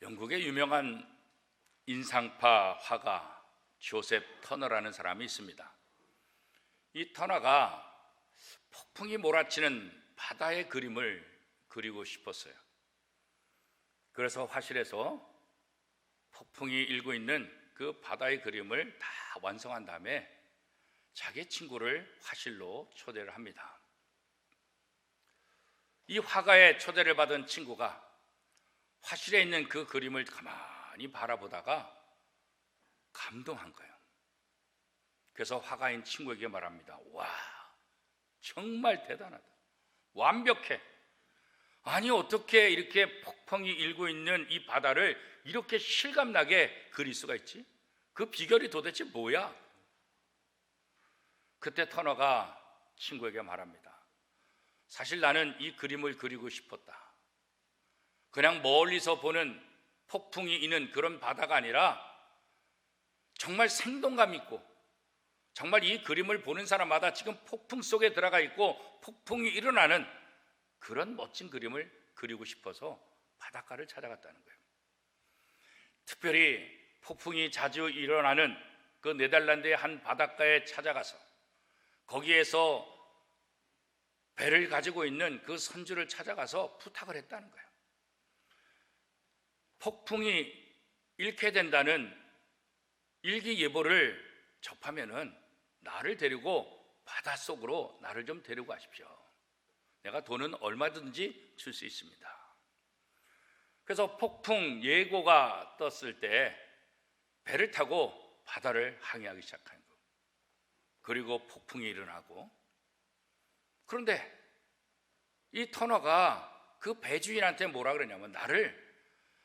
영국의 유명한 인상파 화가 조셉 터너라는 사람이 있습니다. 이 터너가 폭풍이 몰아치는 바다의 그림을 그리고 싶었어요. 그래서 화실에서 폭풍이 일고 있는 그 바다의 그림을 다 완성한 다음에 자기 친구를 화실로 초대를 합니다. 이 화가의 초대를 받은 친구가 화실에 있는 그 그림을 가만히 바라보다가 감동한 거예요. 그래서 화가인 친구에게 말합니다. 와, 정말 대단하다. 완벽해. 아니, 어떻게 이렇게 폭풍이 일고 있는 이 바다를 이렇게 실감나게 그릴 수가 있지? 그 비결이 도대체 뭐야? 그때 터너가 친구에게 말합니다. 사실 나는 이 그림을 그리고 싶었다. 그냥 멀리서 보는 폭풍이 있는 그런 바다가 아니라 정말 생동감 있고, 정말 이 그림을 보는 사람마다 지금 폭풍 속에 들어가 있고 폭풍이 일어나는 그런 멋진 그림을 그리고 싶어서 바닷가를 찾아갔다는 거예요. 특별히 폭풍이 자주 일어나는 그 네덜란드의 한 바닷가에 찾아가서 거기에서 배를 가지고 있는 그 선주를 찾아가서 부탁을 했다는 거예요. 폭풍이 일게 된다는 일기예보를 접하면은 나를 데리고 바닷속으로 나를 좀 데리고 가십시오. 내가 돈은 얼마든지 줄 수 있습니다. 그래서 폭풍 예고가 떴을 때 배를 타고 바다를 항해하기 시작한 거. 그리고 폭풍이 일어나고, 그런데 이 터너가 그 배 주인한테 뭐라 그러냐면 나를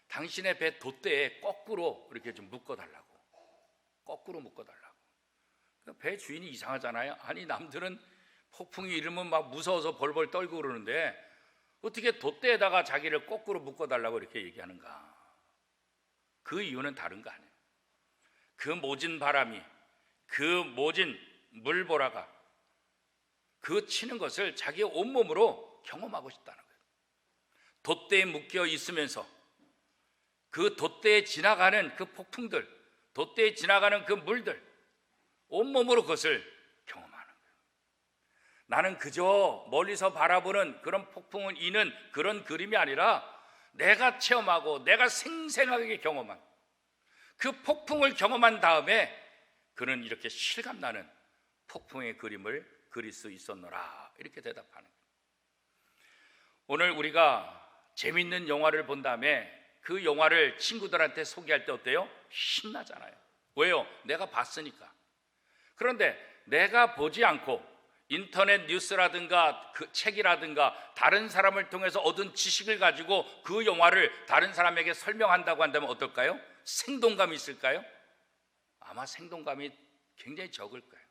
당신의 배 돛대에 거꾸로 이렇게 좀 묶어달라고. 거꾸로 묶어달라고. 배 주인이 이상하잖아요. 아니, 남들은 폭풍이 일으면 막 무서워서 벌벌 떨고 그러는데 어떻게 돛대에다가 자기를 거꾸로 묶어달라고 이렇게 얘기하는가? 그 이유는 다른 거 아니에요. 그 모진 바람이, 그 모진 물보라가 그 치는 것을 자기의 온몸으로 경험하고 싶다는 거예요. 돛대에 묶여 있으면서 그 돛대에 지나가는 그 폭풍들, 돛대에 지나가는 그 물들, 온몸으로 그것을 경험하는 거예요. 나는 그저 멀리서 바라보는 그런 폭풍을 이는 그런 그림이 아니라 내가 체험하고 내가 생생하게 경험한 그 폭풍을 경험한 다음에 그는 이렇게 실감나는 폭풍의 그림을 그릴 수 있었노라, 이렇게 대답하는 거예요. 오늘 우리가 재밌는 영화를 본 다음에 그 영화를 친구들한테 소개할 때 어때요? 신나잖아요. 왜요? 내가 봤으니까. 그런데 내가 보지 않고 인터넷 뉴스라든가 그 책이라든가 다른 사람을 통해서 얻은 지식을 가지고 그 영화를 다른 사람에게 설명한다고 한다면 어떨까요? 생동감이 있을까요? 아마 생동감이 굉장히 적을 거예요.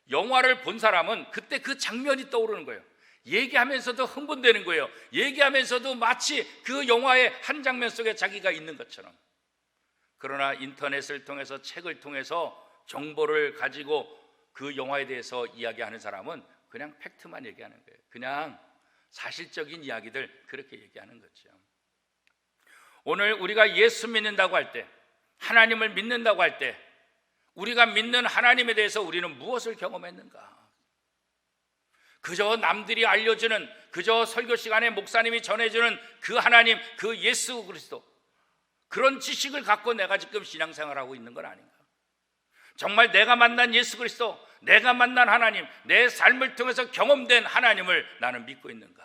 영화를 본 사람은 그때 그 장면이 떠오르는 거예요. 얘기하면서도 흥분되는 거예요. 얘기하면서도 마치 그 영화의 한 장면 속에 자기가 있는 것처럼. 그러나 인터넷을 통해서, 책을 통해서 정보를 가지고 그 영화에 대해서 이야기하는 사람은 그냥 팩트만 얘기하는 거예요. 그냥 사실적인 이야기들 그렇게 얘기하는 거죠. 오늘 우리가 예수 믿는다고 할 때, 하나님을 믿는다고 할 때, 우리가 믿는 하나님에 대해서 우리는 무엇을 경험했는가? 그저 남들이 알려주는, 그저 설교 시간에 목사님이 전해주는 그 하나님, 그 예수 그리스도, 그런 지식을 갖고 내가 지금 신앙생활하고 있는 건 아닌가? 정말 내가 만난 예수 그리스도, 내가 만난 하나님, 내 삶을 통해서 경험된 하나님을 나는 믿고 있는가?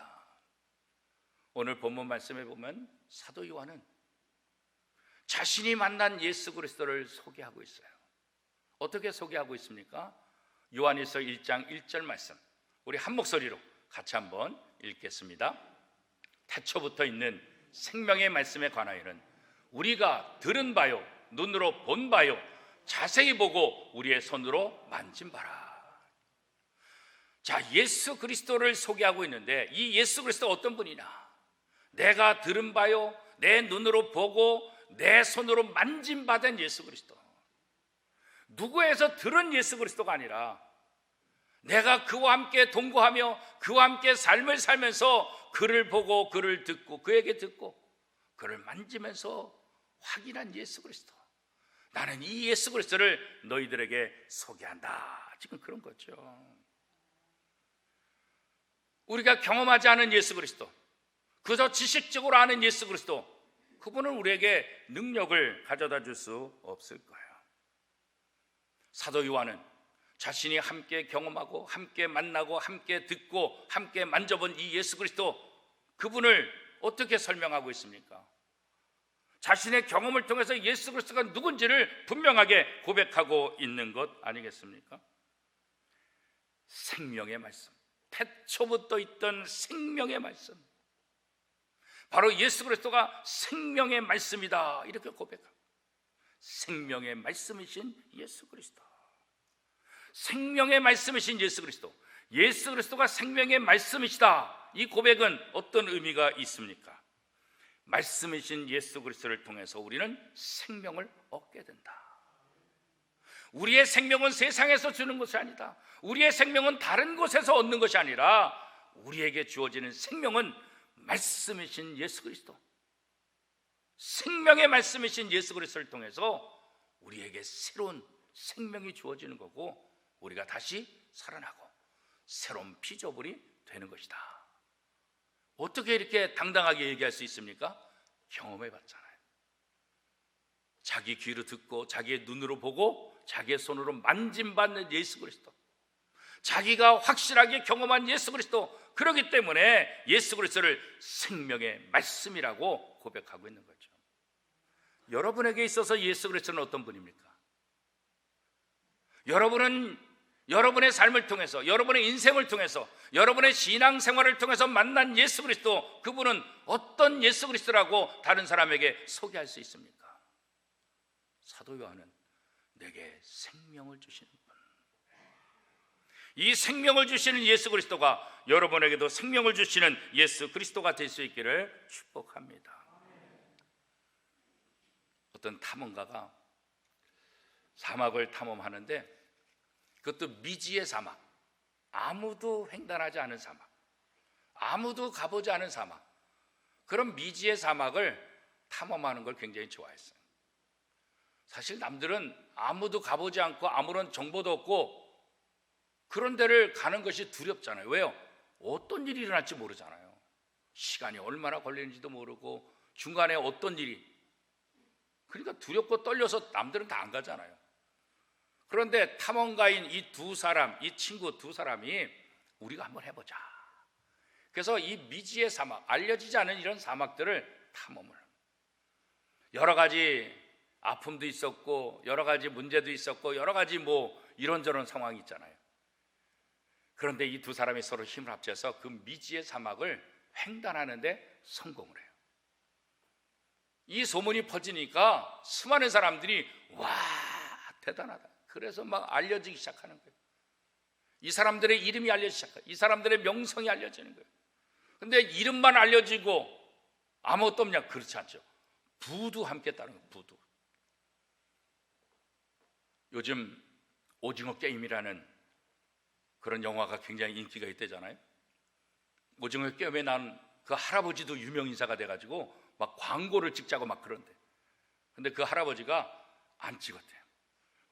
오늘 본문 말씀에 보면 사도 요한은 자신이 만난 예수 그리스도를 소개하고 있어요. 어떻게 소개하고 있습니까? 요한일서 1장 1절 말씀, 우리 한 목소리로 같이 한번 읽겠습니다. 태초부터 있는 생명의 말씀에 관하여는 우리가 들은 바요, 눈으로 본 바요, 자세히 보고 우리의 손으로 만진 바라. 자, 예수 그리스도를 소개하고 있는데 이 예수 그리스도 어떤 분이냐? 내가 들은 바요, 내 눈으로 보고 내 손으로 만진 바된 예수 그리스도. 누구에서 들은 예수 그리스도가 아니라 내가 그와 함께 동거하며 그와 함께 삶을 살면서 그를 보고 그를 듣고 그에게 듣고 그를 만지면서 확인한 예수 그리스도. 나는 이 예수 그리스도를 너희들에게 소개한다. 지금 그런 거죠. 우리가 경험하지 않은 예수 그리스도, 그저 지식적으로 아는 예수 그리스도, 그분은 우리에게 능력을 가져다 줄 수 없을 거예요. 사도 요한은 자신이 함께 경험하고 함께 만나고 함께 듣고 함께 만져본 이 예수 그리스도, 그분을 어떻게 설명하고 있습니까? 자신의 경험을 통해서 예수 그리스도가 누군지를 분명하게 고백하고 있는 것 아니겠습니까? 생명의 말씀, 태초부터 있던 생명의 말씀, 바로 예수 그리스도가 생명의 말씀이다, 이렇게 고백합니다. 생명의 말씀이신 예수 그리스도, 생명의 말씀이신 예수 그리스도, 예수 그리스도가 생명의 말씀이시다. 이 고백은 어떤 의미가 있습니까? 말씀이신 예수 그리스도를 통해서 우리는 생명을 얻게 된다. 우리의 생명은 세상에서 주는 것이 아니다. 우리의 생명은 다른 곳에서 얻는 것이 아니라 우리에게 주어지는 생명은 말씀이신 예수 그리스도, 생명의 말씀이신 예수 그리스도를 통해서 우리에게 새로운 생명이 주어지는 거고, 우리가 다시 살아나고 새로운 피조물이 되는 것이다. 어떻게 이렇게 당당하게 얘기할 수 있습니까? 경험해 봤잖아요. 자기 귀로 듣고 자기의 눈으로 보고 자기의 손으로 만짐받는 예수 그리스도, 자기가 확실하게 경험한 예수 그리스도, 그렇기 때문에 예수 그리스도를 생명의 말씀이라고 고백하고 있는 거죠. 여러분에게 있어서 예수 그리스도는 어떤 분입니까? 여러분은 여러분의 삶을 통해서, 여러분의 인생을 통해서, 여러분의 신앙생활을 통해서 만난 예수 그리스도, 그분은 어떤 예수 그리스도라고 다른 사람에게 소개할 수 있습니까? 사도 요한은 내게 생명을 주시는 분, 이 생명을 주시는 예수 그리스도가 여러분에게도 생명을 주시는 예수 그리스도가 될 수 있기를 축복합니다. 어떤 탐험가가 사막을 탐험하는데, 그것도 미지의 사막, 아무도 횡단하지 않은 사막, 아무도 가보지 않은 사막, 그런 미지의 사막을 탐험하는 걸 굉장히 좋아했어요. 사실 남들은 아무도 가보지 않고 아무런 정보도 없고 그런 데를 가는 것이 두렵잖아요. 왜요? 어떤 일이 일어날지 모르잖아요. 시간이 얼마나 걸리는지도 모르고 중간에 어떤 일이, 그러니까 두렵고 떨려서 남들은 다 안 가잖아요. 그런데 탐험가인 이 두 사람, 이 친구 두 사람이 우리가 한번 해보자. 그래서 이 미지의 사막, 알려지지 않은 이런 사막들을 탐험을 합니다. 여러 가지 아픔도 있었고 여러 가지 문제도 있었고 여러 가지 이런저런 상황이 있잖아요. 그런데 이 두 사람이 서로 힘을 합쳐서 그 미지의 사막을 횡단하는데 성공을 해요. 이 소문이 퍼지니까 수많은 사람들이 와, 대단하다, 그래서 막 알려지기 시작하는 거예요. 이 사람들의 이름이 알려지기 시작해요. 이 사람들의 명성이 알려지는 거예요. 근데 이름만 알려지고 아무것도 없냐? 그렇지 않죠. 부도 함께 따르는 거예요. 부도. 요즘 오징어 게임이라는 그런 영화가 굉장히 인기가 있대잖아요. 오징어 게임에 난 그 할아버지도 유명 인사가 돼가지고 막 광고를 찍자고 막 그런데, 근데 그 할아버지가 안 찍었대요.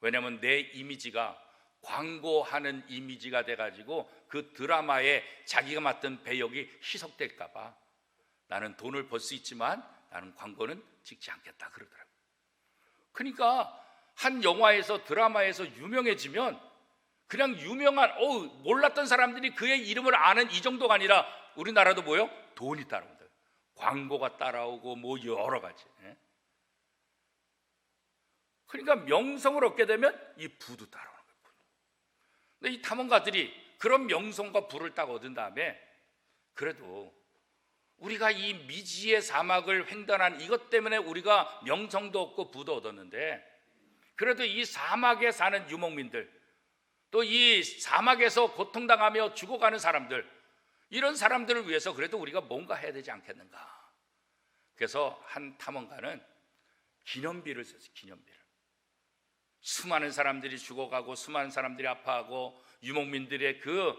왜냐하면 내 이미지가 광고하는 이미지가 돼가지고 그 드라마에 자기가 맡은 배역이 희석될까 봐 나는 돈을 벌 수 있지만 나는 광고는 찍지 않겠다 그러더라고요. 그러니까 한 영화에서, 드라마에서 유명해지면 그냥 유명한, 몰랐던 사람들이 그의 이름을 아는 이 정도가 아니라 우리나라도 뭐요? 돈이 따라온다. 광고가 따라오고 여러 가지. 그러니까 명성을 얻게 되면 이 부도 따라오는 거예요. 근데 이 탐험가들이 그런 명성과 부를 딱 얻은 다음에, 그래도 우리가 이 미지의 사막을 횡단한 이것 때문에 우리가 명성도 얻고 부도 얻었는데, 그래도 이 사막에 사는 유목민들, 또 이 사막에서 고통당하며 죽어가는 사람들, 이런 사람들을 위해서 그래도 우리가 뭔가 해야 되지 않겠는가. 그래서 한 탐험가는 기념비를 썼어요. 기념비를. 수많은 사람들이 죽어가고 수많은 사람들이 아파하고 유목민들의 그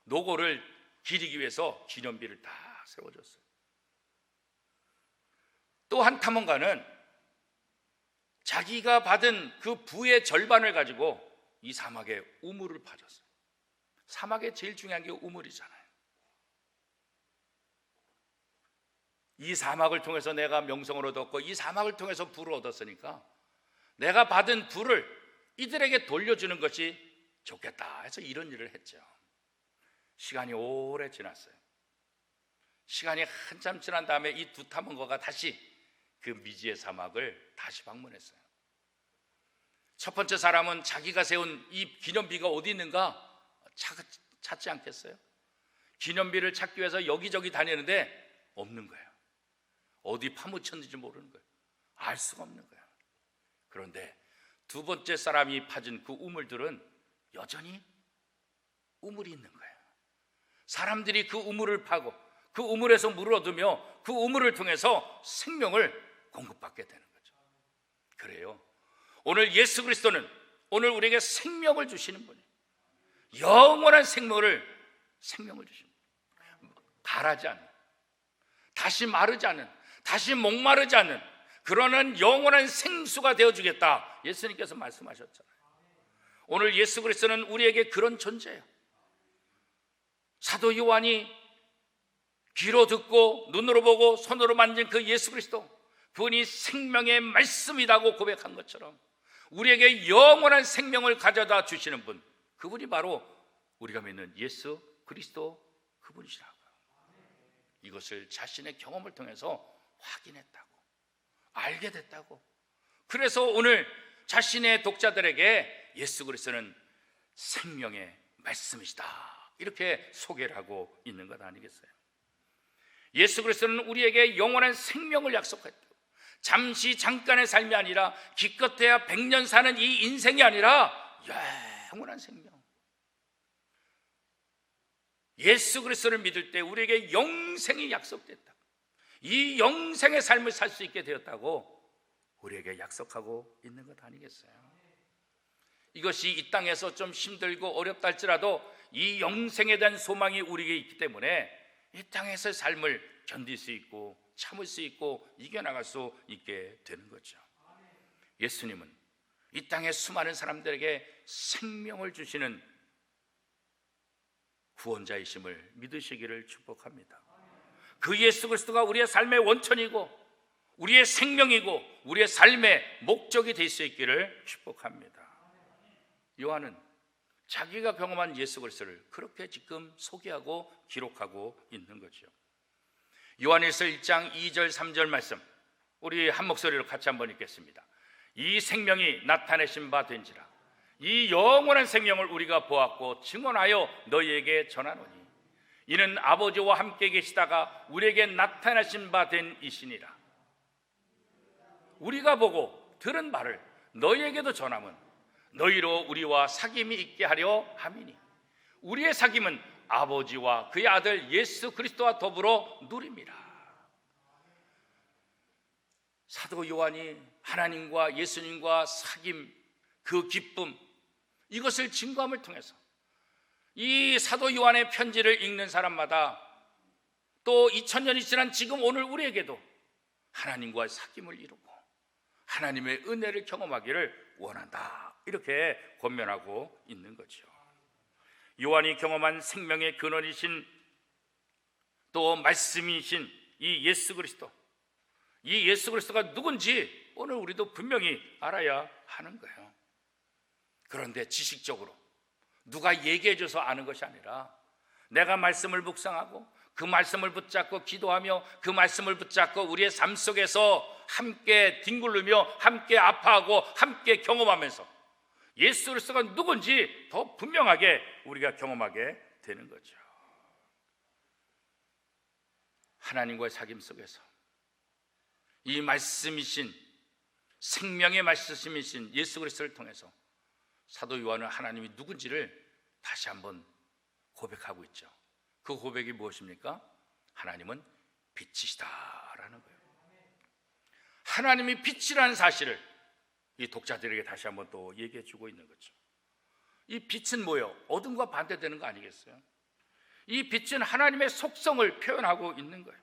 노고를 기리기 위해서 기념비를 다 세워줬어요. 또 한 탐험가는 자기가 받은 그 부의 절반을 가지고 이 사막에 우물을 파줬어요. 사막에 제일 중요한 게 우물이잖아요. 이 사막을 통해서 내가 명성을 얻었고 이 사막을 통해서 부를 얻었으니까 내가 받은 부를 이들에게 돌려주는 것이 좋겠다 해서 이런 일을 했죠. 시간이 오래 지났어요. 시간이 한참 지난 다음에 이 두 탐험가가 다시 그 미지의 사막을 다시 방문했어요. 첫 번째 사람은 자기가 세운 이 기념비가 어디 있는가 찾지 않겠어요? 기념비를 찾기 위해서 여기저기 다니는데 없는 거예요. 어디 파묻혔는지 모르는 거예요. 알 수가 없는 거예요. 그런데 두 번째 사람이 파진 그 우물들은 여전히 우물이 있는 거예요. 사람들이 그 우물을 파고 그 우물에서 물을 얻으며 그 우물을 통해서 생명을 공급받게 되는 거죠. 그래요. 오늘 예수 그리스도는 오늘 우리에게 생명을 주시는 분이에요. 영원한 생명을 주십니다. 가라지 않은, 다시 마르지 않은, 다시 목마르지 않는 그러는 영원한 생수가 되어주겠다 예수님께서 말씀하셨잖아요. 오늘 예수 그리스도는 우리에게 그런 존재예요. 사도 요한이 귀로 듣고 눈으로 보고 손으로 만진 그 예수 그리스도, 그분이 생명의 말씀이라고 고백한 것처럼 우리에게 영원한 생명을 가져다 주시는 분, 그분이 바로 우리가 믿는 예수 그리스도 그분이시라고요. 이것을 자신의 경험을 통해서 확인했다고, 알게 됐다고. 그래서 오늘 자신의 독자들에게 예수 그리스도는 생명의 말씀이시다 이렇게 소개를 하고 있는 것 아니겠어요? 예수 그리스도는 우리에게 영원한 생명을 약속했다고. 잠깐의 삶이 아니라 기껏해야 100년 사는 이 인생이 아니라 영원한 생명. 예수 그리스도를 믿을 때 우리에게 영생이 약속됐다. 이 영생의 삶을 살 수 있게 되었다고 우리에게 약속하고 있는 것 아니겠어요? 이것이 이 땅에서 좀 힘들고 어렵다 할지라도 이 영생에 대한 소망이 우리에게 있기 때문에 이 땅에서의 삶을 견딜 수 있고 참을 수 있고 이겨나갈 수 있게 되는 거죠. 예수님은 이 땅의 수많은 사람들에게 생명을 주시는 구원자이심을 믿으시기를 축복합니다. 그 예수 그리스도가 우리의 삶의 원천이고 우리의 생명이고 우리의 삶의 목적이 될 수 있기를 축복합니다. 요한은 자기가 경험한 예수 그리스도를 그렇게 지금 소개하고 기록하고 있는 거죠. 요한일서 1장 2절 3절 말씀 우리 한 목소리로 같이 한번 읽겠습니다. 이 생명이 나타내신 바 된지라 이 영원한 생명을 우리가 보았고 증언하여 너희에게 전하노니 이는 아버지와 함께 계시다가 우리에게 나타나신 바 된 이시니라. 우리가 보고 들은 바를 너희에게도 전함은 너희로 우리와 사귐이 있게 하려 함이니 우리의 사귐은 아버지와 그의 아들 예수 그리스도와 더불어 누립니다. 사도 요한이 하나님과 예수님과 사귐, 그 기쁨, 이것을 증거함을 통해서 이 사도 요한의 편지를 읽는 사람마다 또 2000년이 지난 지금 오늘 우리에게도 하나님과의 사귐을 이루고 하나님의 은혜를 경험하기를 원한다 이렇게 권면하고 있는 거죠. 요한이 경험한 생명의 근원이신 또 말씀이신 이 예수 그리스도, 이 예수 그리스도가 누군지 오늘 우리도 분명히 알아야 하는 거예요. 그런데 지식적으로 누가 얘기해줘서 아는 것이 아니라 내가 말씀을 묵상하고 그 말씀을 붙잡고 기도하며 그 말씀을 붙잡고 우리의 삶 속에서 함께 뒹굴르며 함께 아파하고 함께 경험하면서 예수 그리스도가 누군지 더 분명하게 우리가 경험하게 되는 거죠. 하나님과의 사귐 속에서 이 말씀이신 생명의 말씀이신 예수 그리스도를 통해서 사도 요한은 하나님이 누군지를 다시 한번 고백하고 있죠. 그 고백이 무엇입니까? 하나님은 빛이시다라는 거예요. 하나님이 빛이라는 사실을 이 독자들에게 다시 한번 또 얘기해 주고 있는 거죠. 이 빛은 뭐예요? 어둠과 반대되는 거 아니겠어요? 이 빛은 하나님의 속성을 표현하고 있는 거예요.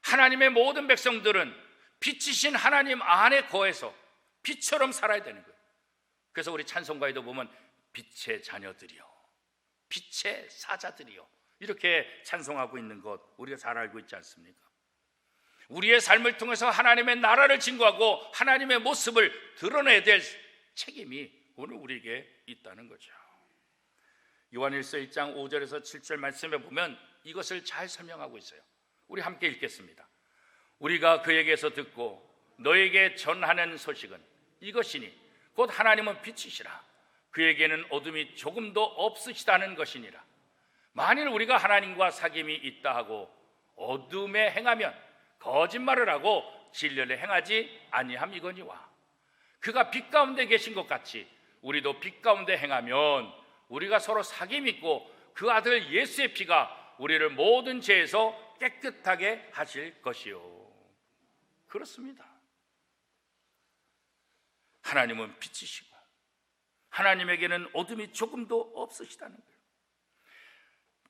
하나님의 모든 백성들은 빛이신 하나님 안에 거해서 빛처럼 살아야 되는 거예요. 그래서 우리 찬송가에도 보면 빛의 자녀들이요, 빛의 사자들이요, 이렇게 찬송하고 있는 것 우리가 잘 알고 있지 않습니까? 우리의 삶을 통해서 하나님의 나라를 증거하고 하나님의 모습을 드러내야 될 책임이 오늘 우리에게 있다는 거죠. 요한일서 1장 5절에서 7절 말씀에 보면 이것을 잘 설명하고 있어요. 우리 함께 읽겠습니다. 우리가 그에게서 듣고 너에게 전하는 소식은 이것이니 곧 하나님은 빛이시라. 그에게는 어둠이 조금도 없으시다는 것이니라. 만일 우리가 하나님과 사귐이 있다 하고 어둠에 행하면 거짓말을 하고 진리를 행하지 아니함이거니와 그가 빛 가운데 계신 것 같이 우리도 빛 가운데 행하면 우리가 서로 사귐 있고 그 아들 예수의 피가 우리를 모든 죄에서 깨끗하게 하실 것이요. 그렇습니다. 하나님은 빛이시고 하나님에게는 어둠이 조금도 없으시다는 거예요.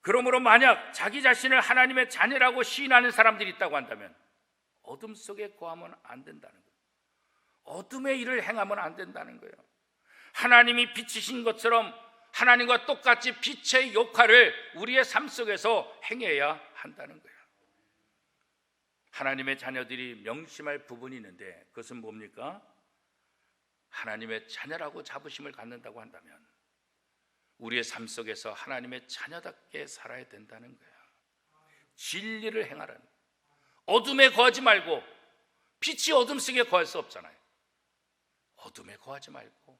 그러므로 만약 자기 자신을 하나님의 자녀라고 시인하는 사람들이 있다고 한다면 어둠 속에 거하면 안 된다는 거예요. 어둠의 일을 행하면 안 된다는 거예요. 하나님이 빛이신 것처럼 하나님과 똑같이 빛의 역할을 우리의 삶 속에서 행해야 한다는 거예요. 하나님의 자녀들이 명심할 부분이 있는데 그것은 뭡니까? 하나님의 자녀라고 자부심을 갖는다고 한다면 우리의 삶 속에서 하나님의 자녀답게 살아야 된다는 거예요. 진리를 행하라는 거예요. 어둠에 거하지 말고, 빛이 어둠 속에 거할 수 없잖아요. 어둠에 거하지 말고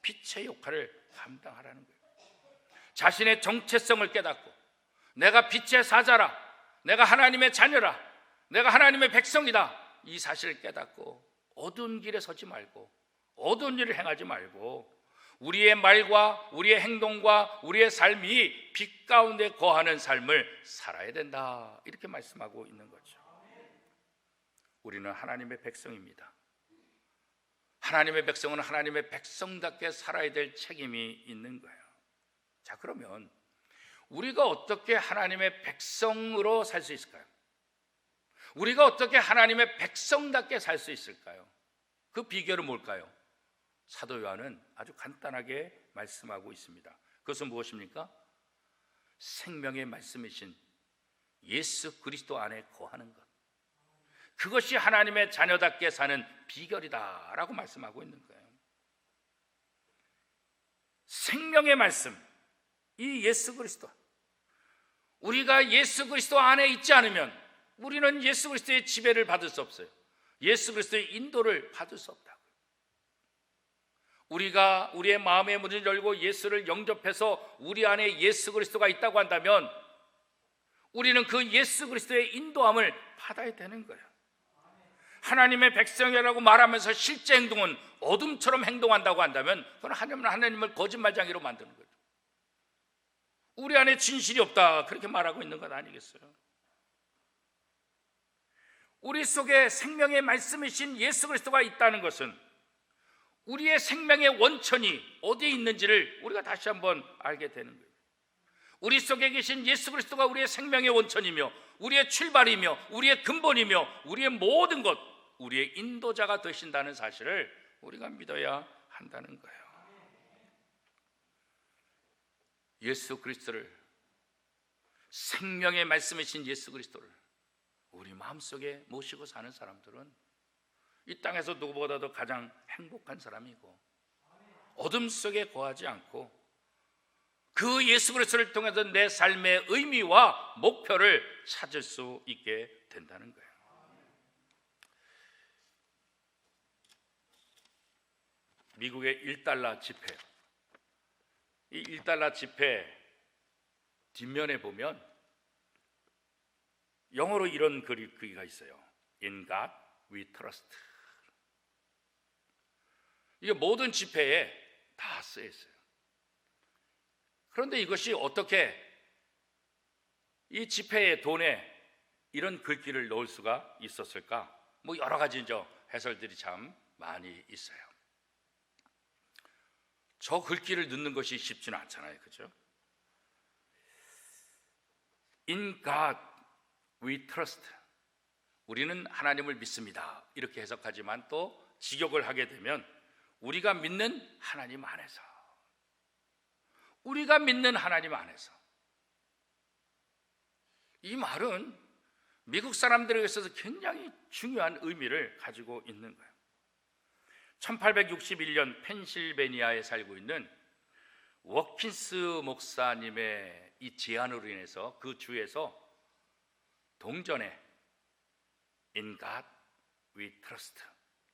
빛의 역할을 감당하라는 거예요. 자신의 정체성을 깨닫고 내가 빛의 사자라, 내가 하나님의 자녀라, 내가 하나님의 백성이다, 이 사실을 깨닫고 어두운 길에 서지 말고 어두운 일을 행하지 말고 우리의 말과 우리의 행동과 우리의 삶이 빛 가운데 거하는 삶을 살아야 된다, 이렇게 말씀하고 있는 거죠. 우리는 하나님의 백성입니다. 하나님의 백성은 하나님의 백성답게 살아야 될 책임이 있는 거예요. 자, 그러면 우리가 어떻게 하나님의 백성으로 살 수 있을까요? 우리가 어떻게 하나님의 백성답게 살 수 있을까요? 그 비결은 뭘까요? 사도 요한은 아주 간단하게 말씀하고 있습니다. 그것은 무엇입니까? 생명의 말씀이신 예수 그리스도 안에 거하는 것, 그것이 하나님의 자녀답게 사는 비결이다라고 말씀하고 있는 거예요. 생명의 말씀, 이 예수 그리스도, 우리가 예수 그리스도 안에 있지 않으면 우리는 예수 그리스도의 지배를 받을 수 없어요. 예수 그리스도의 인도를 받을 수 없다고요. 우리가 우리의 마음의 문을 열고 예수를 영접해서 우리 안에 예수 그리스도가 있다고 한다면 우리는 그 예수 그리스도의 인도함을 받아야 되는 거예요. 하나님의 백성이라고 말하면서 실제 행동은 어둠처럼 행동한다고 한다면 그건 하나님을 거짓말쟁이로 만드는 거죠. 우리 안에 진실이 없다, 그렇게 말하고 있는 것 아니겠어요? 우리 속에 생명의 말씀이신 예수 그리스도가 있다는 것은 우리의 생명의 원천이 어디에 있는지를 우리가 다시 한번 알게 되는 거예요. 우리 속에 계신 예수 그리스도가 우리의 생명의 원천이며 우리의 출발이며 우리의 근본이며 우리의 모든 것, 우리의 인도자가 되신다는 사실을 우리가 믿어야 한다는 거예요. 예수 그리스도를, 생명의 말씀이신 예수 그리스도를 우리 마음속에 모시고 사는 사람들은 이 땅에서 누구보다도 가장 행복한 사람이고 어둠 속에 거하지 않고 그 예수 그리스도를 통해서 내 삶의 의미와 목표를 찾을 수 있게 된다는 거예요. 미국의 1달러 지폐, 이 1달러 지폐 뒷면에 보면 영어로 이런 글귀가 있어요. In God we trust. 이게 모든 지폐에 다 쓰여 있어요. 그런데 이것이 어떻게 이 지폐의 돈에 이런 글귀를 넣을 수가 있었을까? 뭐 여러 가지 해설들이 참 많이 있어요. 저 글귀를 넣는 것이 쉽지는 않잖아요, 그렇죠? In God we trust. 우리는 하나님을 믿습니다 이렇게 해석하지만 또 직역을 하게 되면 우리가 믿는 하나님 안에서, 우리가 믿는 하나님 안에서. 이 말은 미국 사람들에게 있어서 굉장히 중요한 의미를 가지고 있는 거예요. 1861년 펜실베니아에 살고 있는 워킨스 목사님의 이 제안으로 인해서 그 주에서 동전에 In God we trust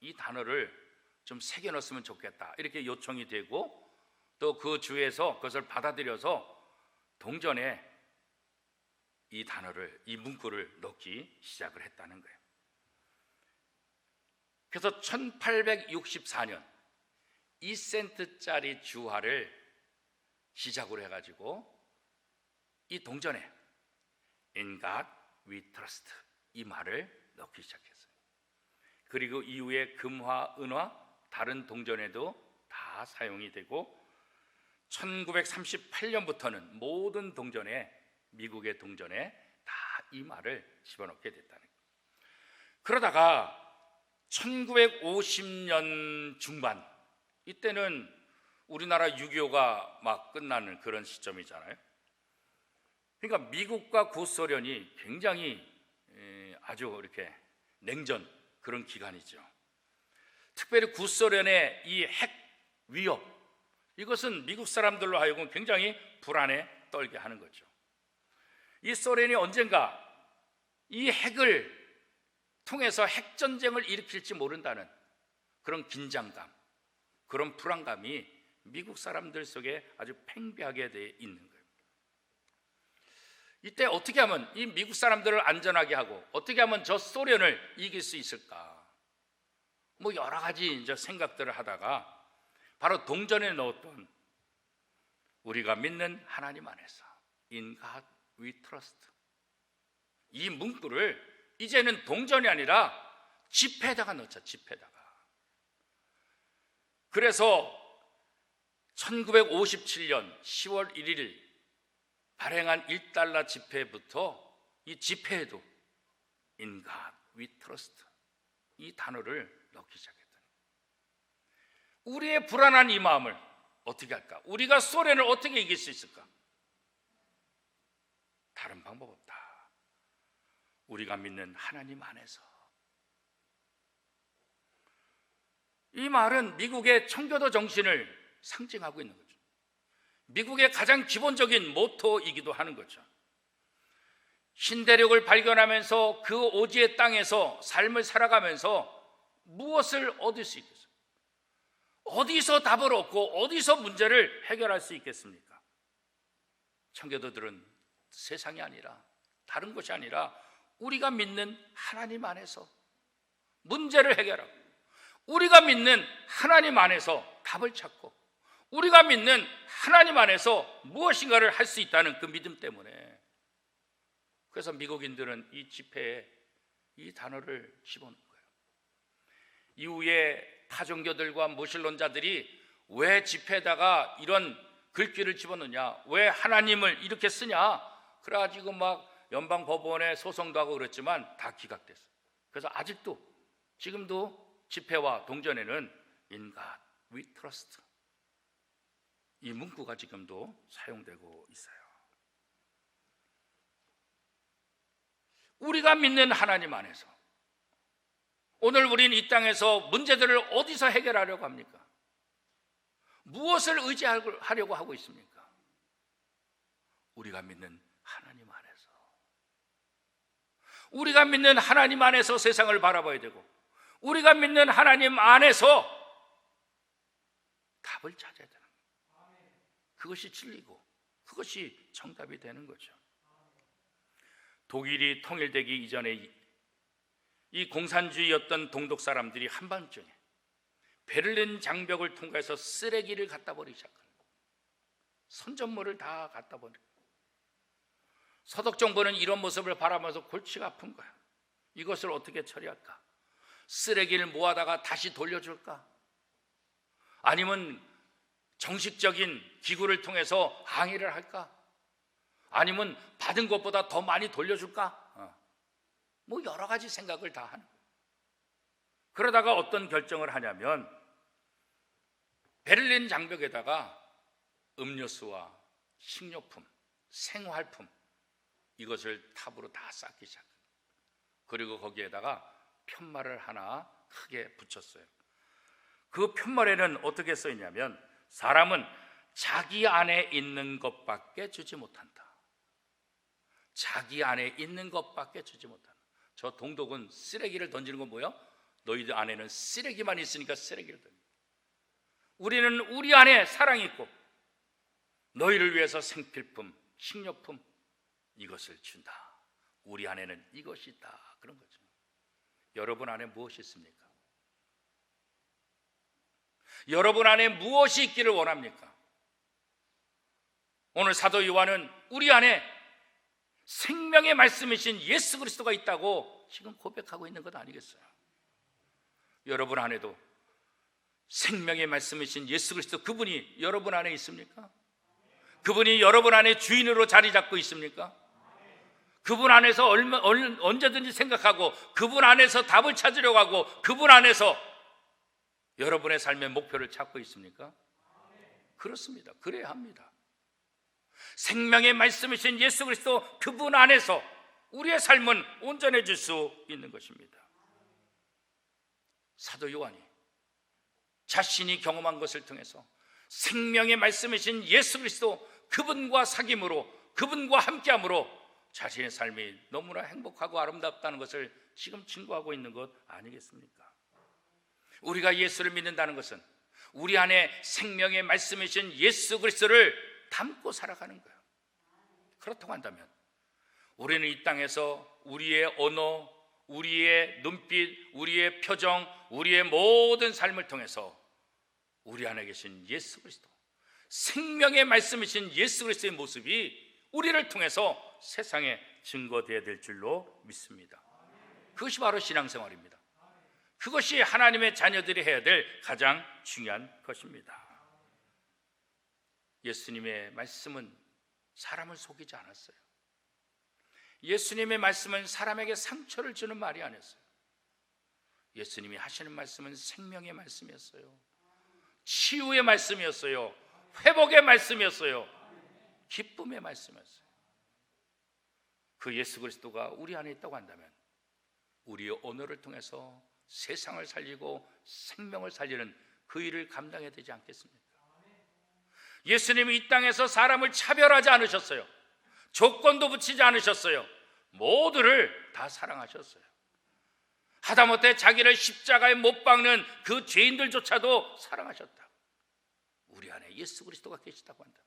이 단어를 좀 새겨 넣었으면 좋겠다 이렇게 요청이 되고, 또 그 주에서 그것을 받아들여서 동전에 이 단어를, 이 문구를 넣기 시작을 했다는 거예요. 그래서 1864년 2센트짜리 주화를 시작으로 해가지고 이 동전에 In God we trust 이 말을 넣기 시작했어요. 그리고 이후에 금화, 은화, 다른 동전에도 다 사용이 되고 1938년부터는 모든 동전에, 미국의 동전에 다 이 말을 집어넣게 됐다는 거예요. 그러다가 1950년 중반, 이때는 우리나라 6.25가 막 끝나는 그런 시점이잖아요. 그러니까 미국과 구소련이 굉장히 아주 이렇게 냉전 그런 기간이죠. 특별히 구소련의 이 핵 위협, 이것은 미국 사람들로 하여금 굉장히 불안에 떨게 하는 거죠. 이 소련이 언젠가 이 핵을 통해서 핵전쟁을 일으킬지 모른다는 그런 긴장감, 그런 불안감이 미국 사람들 속에 아주 팽배하게 되어 있는 거예요. 이때 어떻게 하면 이 미국 사람들을 안전하게 하고 어떻게 하면 저 소련을 이길 수 있을까? 뭐 여러 가지 이제 생각들을 하다가 바로 동전에 넣었던 우리가 믿는 하나님 안에서 In God we trust 이 문구를 이제는 동전이 아니라 지폐에다가 넣자, 지폐에다가. 그래서 1957년 10월 1일 발행한 1달러 지폐부터 이 지폐에도 In God we trust 이 단어를 넣기 시작했다. 우리의 불안한 이 마음을 어떻게 할까? 우리가 소련을 어떻게 이길 수 있을까? 다른 방법 없다. 우리가 믿는 하나님 안에서. 이 말은 미국의 청교도 정신을 상징하고 있는 거죠. 미국의 가장 기본적인 모토이기도 하는 거죠. 신대륙을 발견하면서 그 오지의 땅에서 삶을 살아가면서 무엇을 얻을 수 있겠어요? 어디서 답을 얻고 어디서 문제를 해결할 수 있겠습니까? 청교도들은 세상이 아니라, 다른 것이 아니라 우리가 믿는 하나님 안에서 문제를 해결하고, 우리가 믿는 하나님 안에서 답을 찾고, 우리가 믿는 하나님 안에서 무엇인가를 할 수 있다는 그 믿음 때문에, 그래서 미국인들은 이 지폐에 이 단어를 집어넣은 거예요. 이후에 타종교들과 무신론자들이 왜 지폐에다가 이런 글귀를 집어넣냐, 왜 하나님을 이렇게 쓰냐, 그래가지고 막 연방법원에 소송도 하고 그랬지만 다 기각됐어요. 그래서 아직도 지금도 지폐와 동전에는 In God we trust 이 문구가 지금도 사용되고 있어요. 우리가 믿는 하나님 안에서 오늘 우리는 이 땅에서 문제들을 어디서 해결하려고 합니까? 무엇을 의지하려고 하고 있습니까? 우리가 믿는 하나님 안에서, 우리가 믿는 하나님 안에서 세상을 바라봐야 되고, 우리가 믿는 하나님 안에서 답을 찾아야 되는 거예요. 그것이 진리고 그것이 정답이 되는 거죠. 독일이 통일되기 이전에 이 공산주의였던 동독 사람들이 한밤중에 베를린 장벽을 통과해서 쓰레기를 갖다 버리기 시작합니다. 선전물을 다 갖다 버리고, 서독 정부는 이런 모습을 바라보면서 골치가 아픈 거야. 이것을 어떻게 처리할까? 쓰레기를 모아다가 다시 돌려줄까? 아니면 정식적인 기구를 통해서 항의를 할까? 아니면 받은 것보다 더 많이 돌려줄까? 뭐 여러 가지 생각을 다 하는 거예요. 그러다가 어떤 결정을 하냐면 베를린 장벽에다가 음료수와 식료품, 생활품 이것을 탑으로 다 쌓기 시작해요. 그리고 거기에다가 편말을 하나 크게 붙였어요. 그 편말에는 어떻게 써 있냐면 사람은 자기 안에 있는 것밖에 주지 못한다. 자기 안에 있는 것밖에 주지 못한다. 저 동독은 쓰레기를 던지는 건 뭐예요? 너희들 안에는 쓰레기만 있으니까 쓰레기를 던져. 우리는 우리 안에 사랑이 있고 너희를 위해서 생필품, 식료품 이것을 준다. 우리 안에는 이것이 있다. 그런 거죠. 여러분 안에 무엇이 있습니까? 여러분 안에 무엇이 있기를 원합니까? 오늘 사도 요한은 우리 안에 생명의 말씀이신 예수 그리스도가 있다고 지금 고백하고 있는 것 아니겠어요? 여러분 안에도 생명의 말씀이신 예수 그리스도 그분이 여러분 안에 있습니까? 그분이 여러분 안에 주인으로 자리 잡고 있습니까? 그분 안에서 언제든지 생각하고 그분 안에서 답을 찾으려고 하고 그분 안에서 여러분의 삶의 목표를 찾고 있습니까? 그렇습니다. 그래야 합니다. 생명의 말씀이신 예수 그리스도 그분 안에서 우리의 삶은 온전해질 수 있는 것입니다. 사도 요한이 자신이 경험한 것을 통해서 생명의 말씀이신 예수 그리스도 그분과 사귐으로 그분과 함께함으로 자신의 삶이 너무나 행복하고 아름답다는 것을 지금 증거하고 있는 것 아니겠습니까? 우리가 예수를 믿는다는 것은 우리 안에 생명의 말씀이신 예수 그리스도를 담고 살아가는 거예요. 그렇다고 한다면 우리는 이 땅에서 우리의 언어, 우리의 눈빛, 우리의 표정, 우리의 모든 삶을 통해서 우리 안에 계신 예수 그리스도, 생명의 말씀이신 예수 그리스도의 모습이 우리를 통해서 세상에 증거되어야 될 줄로 믿습니다. 그것이 바로 신앙생활입니다. 그것이 하나님의 자녀들이 해야 될 가장 중요한 것입니다. 예수님의 말씀은 사람을 속이지 않았어요. 예수님의 말씀은 사람에게 상처를 주는 말이 아니었어요. 예수님이 하시는 말씀은 생명의 말씀이었어요. 치유의 말씀이었어요. 회복의 말씀이었어요. 기쁨의 말씀이었어요. 그 예수 그리스도가 우리 안에 있다고 한다면 우리의 언어를 통해서 세상을 살리고 생명을 살리는 그 일을 감당해야 되지 않겠습니까? 예수님이 이 땅에서 사람을 차별하지 않으셨어요. 조건도 붙이지 않으셨어요. 모두를 다 사랑하셨어요. 하다못해 자기를 십자가에 못 박는 그 죄인들조차도 사랑하셨다. 우리 안에 예수 그리스도가 계시다고 한다면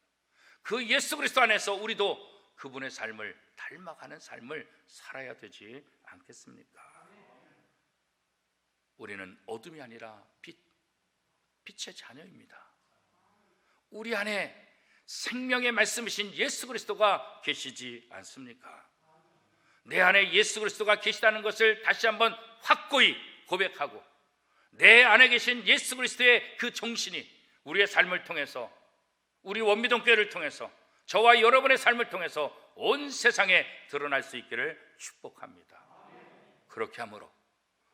그 예수 그리스도 안에서 우리도 그분의 삶을 닮아가는 삶을 살아야 되지 않겠습니까? 우리는 어둠이 아니라 빛의 자녀입니다. 우리 안에 생명의 말씀이신 예수 그리스도가 계시지 않습니까? 내 안에 예수 그리스도가 계시다는 것을 다시 한번 확고히 고백하고 내 안에 계신 예수 그리스도의 그 정신이 우리의 삶을 통해서 우리 원미동교회를 통해서 저와 여러분의 삶을 통해서 온 세상에 드러날 수 있기를 축복합니다. 그렇게 함으로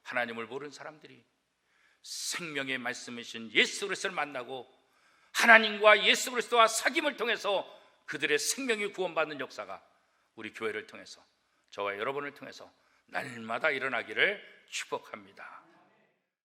하나님을 모르는 사람들이 생명의 말씀이신 예수 그리스도를 만나고 하나님과 예수 그리스도와 사귐을 통해서 그들의 생명이 구원받는 역사가 우리 교회를 통해서 저와 여러분을 통해서 날마다 일어나기를 축복합니다.